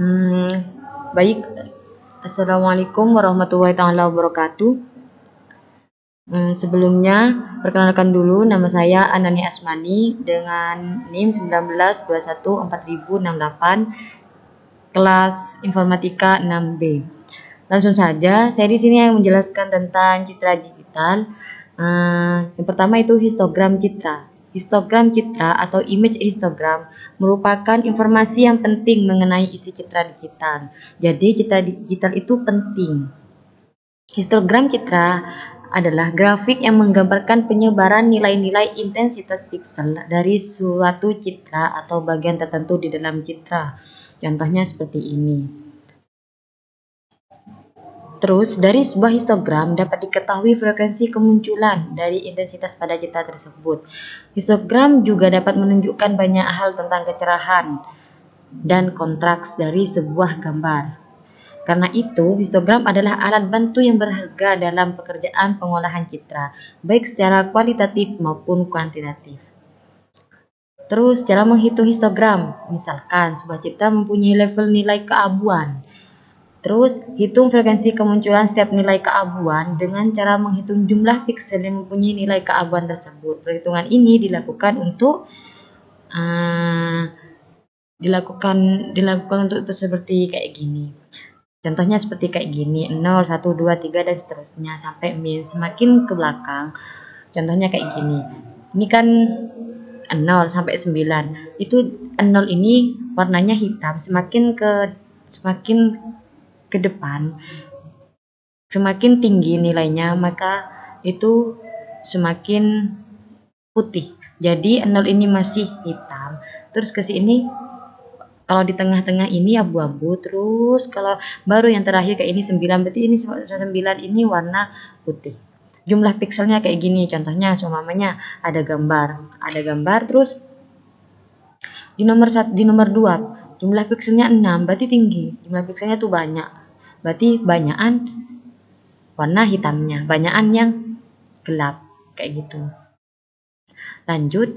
Hmm, Baik, Assalamualaikum warahmatullahi taala wabarakatuh. Sebelumnya, perkenalkan dulu nama saya Anani Asmani dengan NIM 19214068, kelas Informatika 6B. Langsung saja, saya di sini yang menjelaskan tentang citra digital. Yang pertama itu histogram citra. Histogram citra atau image histogram merupakan informasi yang penting mengenai isi citra digital. Jadi citra digital itu penting. Histogram citra adalah grafik yang menggambarkan penyebaran nilai-nilai intensitas piksel dari suatu citra atau bagian tertentu di dalam citra. Contohnya seperti ini. Terus, dari sebuah histogram dapat diketahui frekuensi kemunculan dari intensitas pada citra tersebut. Histogram juga dapat menunjukkan banyak hal tentang kecerahan dan kontras dari sebuah gambar. Karena itu, histogram adalah alat bantu yang berharga dalam pekerjaan pengolahan citra, baik secara kualitatif maupun kuantitatif. Terus, cara menghitung histogram. Misalkan, sebuah citra mempunyai level nilai keabuan. Terus, hitung frekuensi kemunculan setiap nilai keabuan dengan cara menghitung jumlah piksel yang mempunyai nilai keabuan tersebut. Perhitungan ini dilakukan untuk seperti kayak gini. Contohnya seperti kayak gini, 0, 1, 2, 3, dan seterusnya sampai min. Semakin ke belakang, contohnya kayak gini. Ini kan 0 sampai 9. Itu 0 ini warnanya hitam, semakin ke depan, semakin tinggi nilainya, maka itu semakin putih. Jadi 0 ini masih hitam. Terus ke sini, kalau di tengah-tengah ini abu-abu, terus kalau baru yang terakhir kayak ini 9, berarti ini 9 ini warna putih. Jumlah pikselnya kayak gini, contohnya seumpamanya ada gambar, terus di nomor 2 jumlah pikselnya 6, berarti tinggi, jumlah pikselnya tuh banyak, berarti banyakan warna hitamnya, banyakan yang gelap kayak gitu. Lanjut,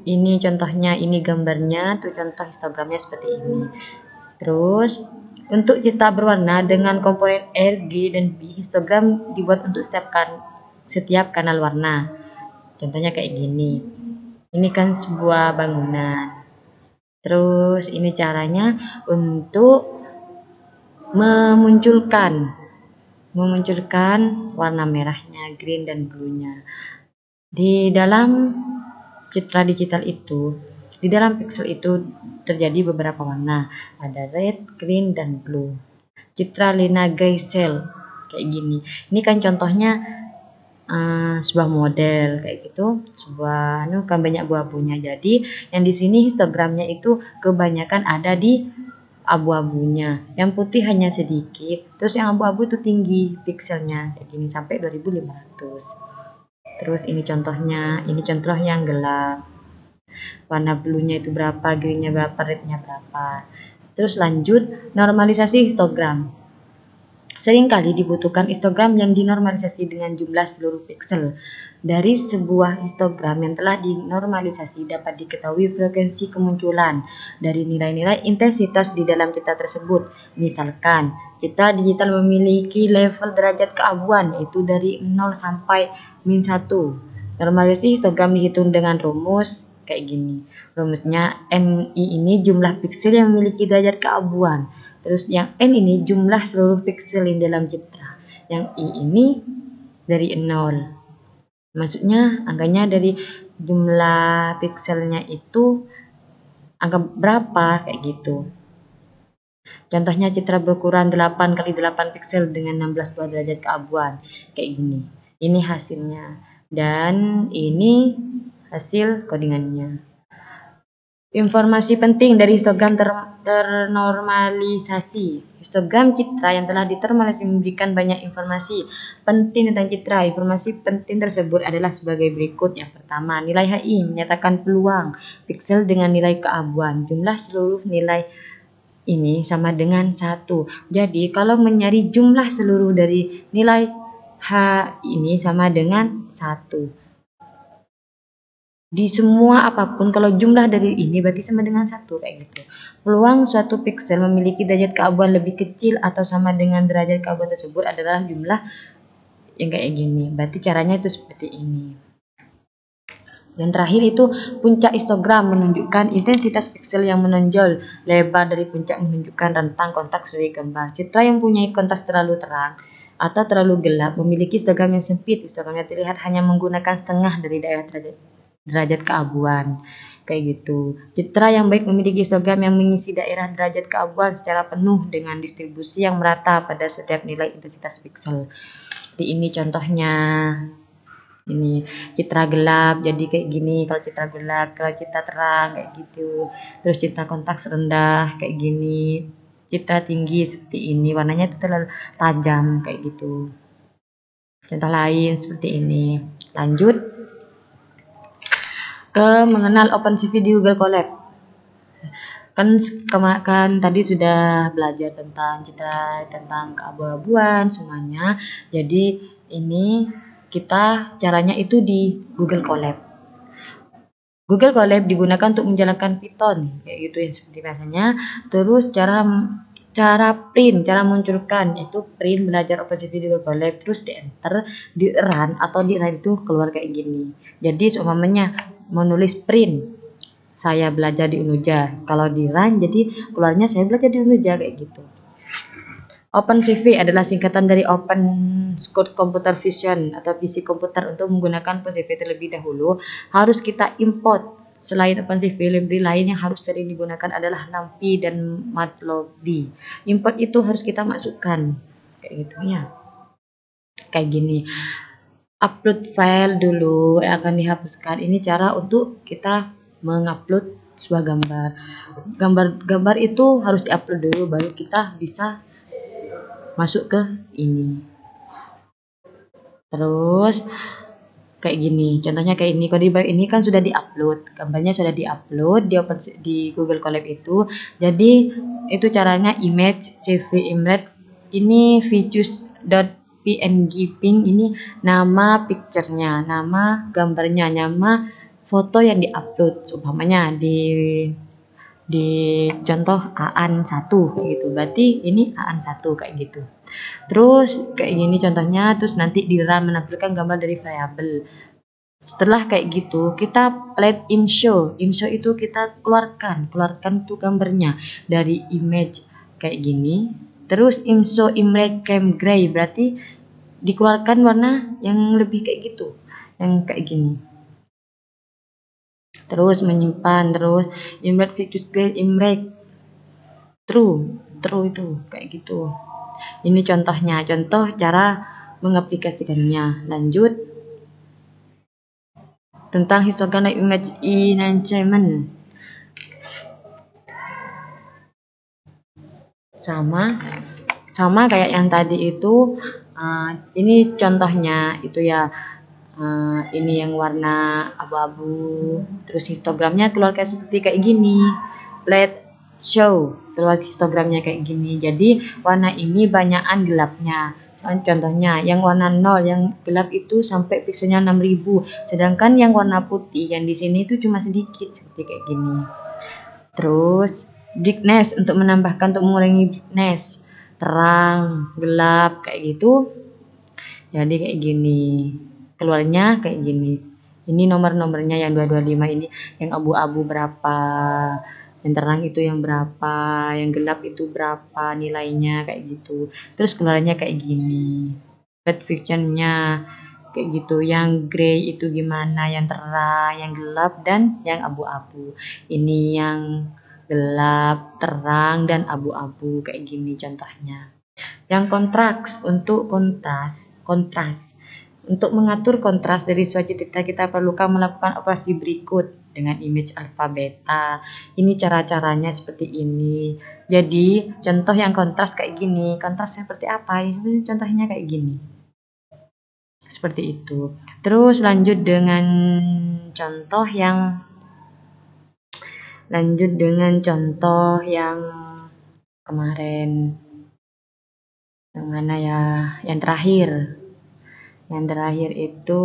ini contohnya, ini gambarnya, tuh contoh histogramnya seperti ini. Terus untuk citra berwarna dengan komponen R, G, dan B, histogram dibuat untuk setiap kanal warna. Contohnya kayak gini. Ini kan sebuah bangunan. Terus ini caranya untuk memunculkan warna merahnya, green dan blue-nya. Di dalam citra digital itu, di dalam pixel itu terjadi beberapa warna, ada red, green, dan blue. Citra Lina Geisel kayak gini. Ini kan contohnya sebuah model kayak gitu, kan banyak abu-abunya. Jadi yang di sini histogramnya itu kebanyakan ada di abu-abunya, yang putih hanya sedikit, terus yang abu-abu itu tinggi pikselnya kayak gini sampai 2500. Terus ini contohnya, ini contoh yang gelap, warna blue-nya itu berapa, green-nya berapa, red-nya berapa. Terus lanjut, normalisasi histogram. Seringkali dibutuhkan histogram yang dinormalisasi dengan jumlah seluruh piksel. Dari sebuah histogram yang telah dinormalisasi dapat diketahui frekuensi kemunculan dari nilai-nilai intensitas di dalam citra tersebut. Misalkan, citra digital memiliki level derajat keabuan yaitu dari 0 sampai min 1. Normalisasi histogram dihitung dengan rumus kayak gini. Rumusnya NI ini jumlah piksel yang memiliki derajat keabuan. Terus yang N ini jumlah seluruh piksel di dalam citra. Yang I ini dari 0. Maksudnya angkanya dari jumlah pikselnya itu angka berapa kayak gitu. Contohnya citra berukuran 8 kali 8 piksel dengan 16 derajat keabuan kayak gini. Ini hasilnya dan ini hasil codingannya. Informasi penting dari histogram ternormalisasi. Histogram citra yang telah dinormalisasi memberikan banyak informasi penting tentang citra. Informasi penting tersebut adalah sebagai berikut. Yang pertama, nilai HI menyatakan peluang piksel dengan nilai keabuan. Jumlah seluruh nilai ini sama dengan 1. Jadi, kalau mencari jumlah seluruh dari nilai H ini sama dengan 1. di semua apapun, kalau jumlah dari ini berarti sama dengan 1 kayak gitu. Peluang suatu piksel memiliki derajat keabuan lebih kecil atau sama dengan derajat keabuan tersebut adalah jumlah yang kayak gini. Berarti caranya itu seperti ini. Yang terakhir itu puncak histogram menunjukkan intensitas piksel yang menonjol. Lebar dari puncak menunjukkan rentang kontak sebagai gambar. Citra yang punya kontras terlalu terang atau terlalu gelap memiliki histogram yang sempit. Histogramnya terlihat hanya menggunakan setengah dari daerah derajat keabuan. Kayak gitu. Citra yang baik memiliki histogram yang mengisi daerah derajat keabuan secara penuh dengan distribusi yang merata pada setiap nilai intensitas piksel. Seperti ini contohnya. Ini citra gelap jadi kayak gini, kalau citra gelap, kalau citra terang kayak gitu. Terus citra kontaks rendah kayak gini, citra tinggi seperti ini, warnanya itu terlalu tajam kayak gitu. Contoh lain seperti ini. Lanjut ke mengenal OpenCV di Google Colab. Kan tadi sudah belajar tentang citra, tentang keabu-abuan semuanya. Jadi ini kita caranya itu di Google Colab. Google Colab digunakan untuk menjalankan Python kayak gitu ya seperti biasanya. Terus cara munculkan itu print belajar OpenCV di Google Colab, terus di enter, di run atau di run itu keluar kayak gini. Jadi seumpamanya menulis print saya belajar di Unuja, kalau di run jadi keluarnya saya belajar di Unuja kayak gitu. OpenCV adalah singkatan dari Open Code Computer Vision atau PC komputer. Untuk menggunakan OpenCV terlebih dahulu harus kita import. Selain OpenCV, library lain yang harus sering digunakan adalah NumPy dan Matplotlib. Import itu harus kita masukkan kayak gitu ya. Kayak gini. Upload file dulu yang akan dihapuskan. Ini cara untuk kita mengupload sebuah gambar. Gambar itu harus diupload dulu baru kita bisa masuk ke ini. Terus kayak gini, contohnya kayak ini. Kalau di bawah ini kan sudah diupload, gambarnya sudah diupload di Google Colab itu. Jadi itu caranya image, CV image, ini features.png ping, ini nama picture-nya, nama gambarnya, nama foto yang diupload. Umpamanya di contoh AAN1 kayak gitu. Berarti ini AAN1 kayak gitu. Terus kayak gini contohnya, terus nanti di run menampilkan gambar dari variabel. Setelah kayak gitu, kita let ImShow. ImShow itu kita keluarkan tuh gambarnya dari image kayak gini. Terus ImShow image cam gray, berarti dikeluarkan warna yang lebih kayak gitu, yang kayak gini. Terus menyimpan, terus image features gray, image true itu kayak gitu. Ini contohnya, contoh cara mengaplikasikannya. Lanjut tentang histogram image enhancement. Sama kayak yang tadi itu. Ini contohnya itu ya. Ini yang warna abu-abu, terus histogramnya keluar kayak seperti kayak gini. Let show keluar histogramnya kayak gini. Jadi warna ini banyakan gelapnya. Contohnya yang warna 0 yang gelap itu sampai pikselnya 6000, sedangkan yang warna putih yang di sini itu cuma sedikit seperti kayak gini. Terus brightness untuk menambahkan, untuk mengurangi brightness, terang, gelap kayak gitu. Jadi kayak gini. Keluarnya kayak gini. Ini nomor-nomornya yang 225 ini, yang abu-abu berapa, yang terang itu yang berapa, yang gelap itu berapa nilainya kayak gitu. Terus keluarnya kayak gini. Red fictionnya kayak gitu. Yang gray itu gimana, yang terang, yang gelap dan yang abu-abu. Ini yang gelap, terang dan abu-abu kayak gini contohnya. Yang kontras. Untuk mengatur kontras dari suatu titik kita perlukan melakukan operasi berikut dengan image alpha beta. Ini cara-caranya seperti ini. Jadi contoh yang kontras kayak gini. Kontras seperti apa? Ini contohnya kayak gini. Seperti itu. Terus lanjut dengan contoh yang kemarin. Yang mana ya? Yang terakhir itu